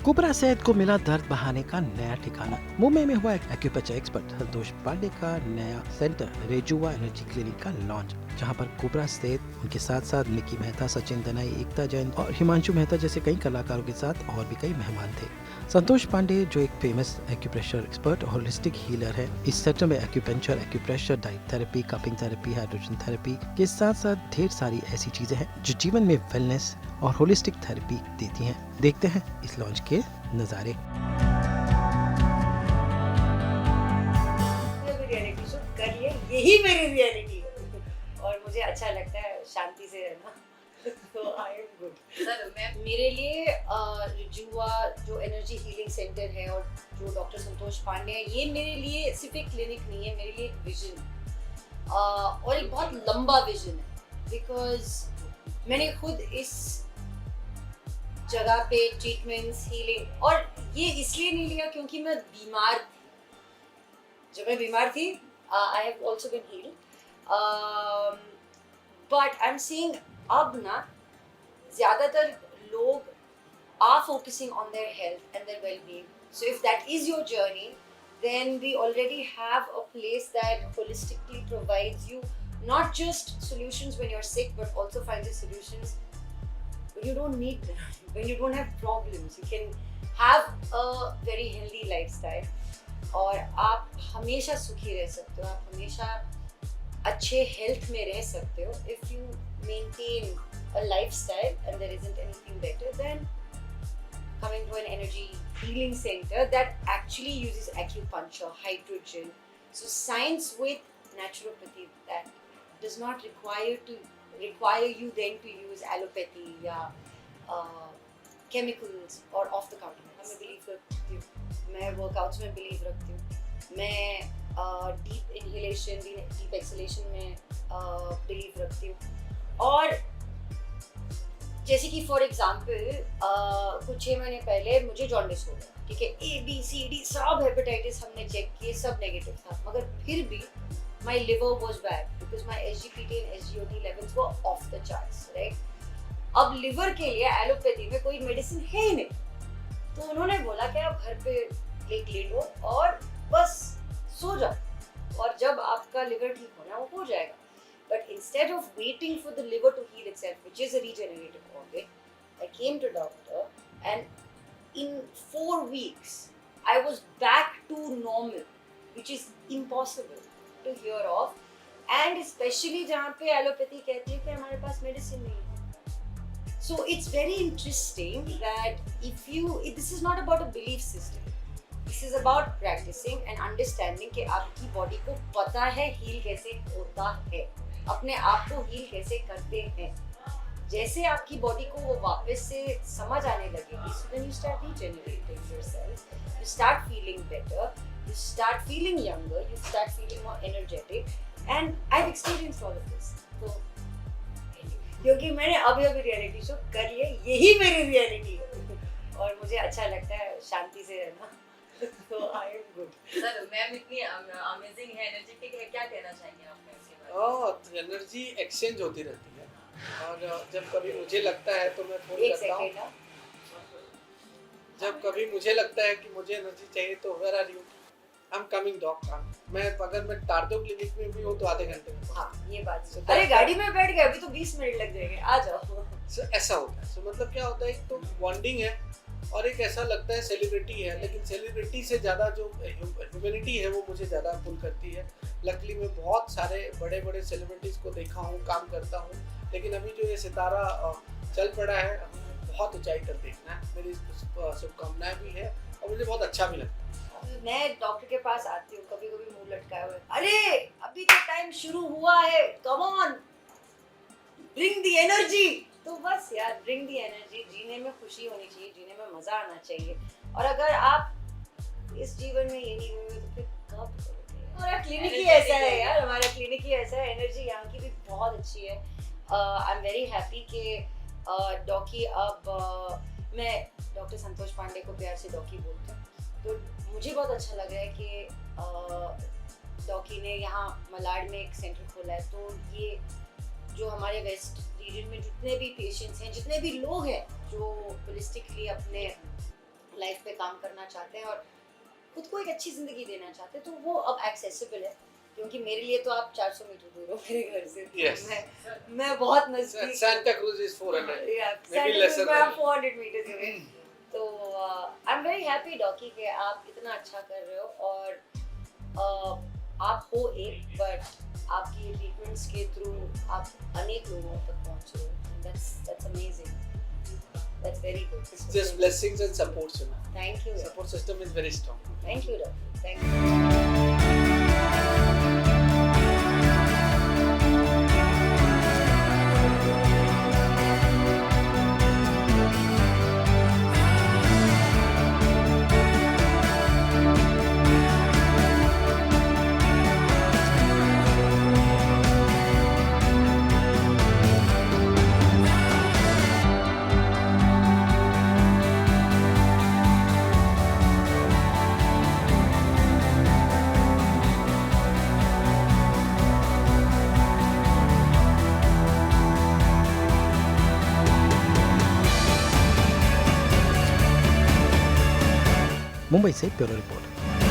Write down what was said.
कुबरा सेहत को मिला दर्द बहाने का नया ठिकाना। मुंबई में हुआ एक्यूपंक्चर एक्सपर्ट संतोष पांडे का नया सेंटर रेजुआ एनर्जी क्लिनिक का लॉन्च, जहां पर कुबरा सेहत उनके साथ साथ निकी मेहता, सचिन दनाई, एकता जैन और हिमांशु मेहता जैसे कई कलाकारों के साथ और भी कई मेहमान थे। संतोष पांडे जो एक फेमस एक्यूप्रेशर एक्सपर्ट और होलिस्टिक हीलर है, इस सेंटर में acupuncture, acupressure, diet therapy, cupping therapy, hydrogen therapy के साथ साथ ढेर सारी ऐसी चीजें हैं जो जीवन में वेलनेस और होलिस्टिक थेरेपी देती हैं। देखते हैं इस लॉन्च के नज़ारे। रियलिटी शो करिए, यही मेरी रियलिटी है और मुझे अच्छा लगता है शांति से रहना। तो आई एम गुड। सर मेरे लिए रिजुआ जो एनर्जी हीलिंग सेंटर है और जो डॉक्टर संतोष पांडे है, ये मेरे लिए सिर्फ एक क्लिनिक नहीं है, मेरे लिए एक विजन है और एक बहुत लंबा विजन है। बिकॉज मैंने खुद इस जगह पे ट्रीटमेंट्स, हीलिंग, और ये इसलिए नहीं लिया क्योंकि मैं बीमार थी। जब मैं बीमार थी I have also been healed, but I am seeing अब ना ज़्यादातर लोग are focusing on their health and their well-being. So if that is your journey, then we already have a place that holistically provides you not just solutions when you're sick, but also finds you solutions when you don't need them, when you don't have problems. You can have a very healthy lifestyle और आप हमेशा सुखी रह सकते हो, आप हमेशा अच्छे हेल्थ में रह सकते हो if you maintain a lifestyle and there isn't anything better than coming to an energy healing center that actually uses acupuncture, hydrogen. So science with naturopathy that does not require you then to use allopathy या chemicals or off the counter medicine. मैं believe करती हूँ, मैं workouts में believe रखती हूँ, मैं deep inhalation, deep exhalation में believe रखती हूँ। और जैसे कि फॉर एग्जाम्पल कुछ 6 महीने पहले मुझे जॉन्डिस हो गया, ठीक है, ABCD सब हेपेटाइटिस हमने चेक किए, सब नेगेटिव था, मगर फिर भी my liver was bad because my SGPT and SGOT levels were of the charts, right. अब लिवर के लिए एलोपैथी में कोई मेडिसिन है ही नहीं, तो उन्होंने बोला कि आप घर पे लेट लो और बस सो जाओ और जब आपका लिवर ठीक होना वो हो जाएगा। But instead of waiting for the liver to heal itself, which is a regenerative organ, I came to doctor and in 4 weeks, I was back to normal, which is impossible to hear of. And especially जहाँ पे allopathy कहती है कि हमारे पास medicine नहीं है. So it's very interesting that this is not about a belief system. This is about practicing and understanding कि आपकी बॉडी को पता है हील कैसे होता है, अपने आप को हील कैसे करते हैं। जैसे आपकी बॉडी को वो वापस से समझ आने लगेगी, so when you start regenerating yourself, you start feeling better, you start feeling younger, you start feeling more energetic, and I've experienced all of this. तो क्योंकि मैंने अभी रियलिटी शो कर लिया, यही मेरी रियलिटी है और मुझे अच्छा लगता है शांति से रहना। तो I am good. Sir ma'am इतनी अमेजिंग है, एनर्जेटिक है, क्या कहना चाहेंगे आप इसके बारे में? एनर्जी एक्सचेंज होती रहती है और जब कभी मुझे लगता है तो मैं फोन करता हूँ। जब कभी मुझे लगता है कि मुझे एनर्जी चाहिए तो where are you, I am coming dog. मैं अगर मैं टार्डो क्लिनिक में भी हूँ तो आधे घंटे में। हाँ ये बात so अरे गाड़ी में बैठ गए अभी तो 20 मिनट लग जाएंगे, आ जाओ। ऐसा होता है। मतलब क्या होता है, एक तो बॉन्डिंग है और एक ऐसा लगता है सेलिब्रिटी है, लेकिन सेलिब्रिटी से ज़्यादा जो ह्यूमैनिटी है वो मुझे ज़्यादा पुल करती है। लकीली मैं बहुत सारे बड़े बड़े सेलिब्रिटीज़ को देखा हूँ, काम करता हूँ, लेकिन अभी जो ये सितारा चल पड़ा है बहुत ऊंचाई तक देखना है। मेरी शुभकामनाएं भी है और मुझे बहुत अच्छा भी लगता है। मैं डॉक्टर के पास आती हूँ, कभी कभी मुंह लटकाए हुए, अरे अभी तो टाइम शुरू हुआ है, come on bring the energy. तो बस यार ब्रिंग द एनर्जी, जीने में खुशी होनी चाहिए, जीने में मजा आना चाहिए। और अगर आप इस जीवन में ये नहीं हुए तो फिर कब करोगे? हमारा क्लिनिक ही ऐसा है यार, हमारा क्लिनिक ही ऐसा है। एनर्जी यहाँ की भी बहुत अच्छी है। आई एम वेरी हैप्पी कि डॉकी अब मैं डॉक्टर संतोष पांडे को प्यार से डॉकी बोलती हूँ, तो मुझे बहुत अच्छा लग रहा है कि डॉकी ने यहाँ मलाड में एक सेंटर खोला है। तो ये जो हमारे वेस्ट रीजन में जितने भी पेशेंट्स हैं, जितने भी लोग हैं जो होलिस्टिकली अपने लाइफ पे काम करना चाहते हैं और खुद को एक अच्छी ज़िंदगी देना चाहते हैं, तो वो अब एक्सेसिबल है, क्योंकि मेरे लिए तो आप 400 मीटर दूर हो मेरे घर से। Yes. मैं बहुत नज़दीक Santa Cruz is 400. Yeah, Maybe Santa lesser Cruz में than- आप 400 meters away। तो I am very happy Dawki कि आप इतना अच्छा कर रहे हो, और आप हो एक, बट आपकी ट्रीटमेंट्स के थ्रू आप अनेक लोगों तक पहुंच रहे हो। That's amazing, that's very good. It's just blessings and supports, you know. Thank you, Support system is very strong. Thank you doctor, thank you. Mumbai से ब्यूरो रिपोर्ट।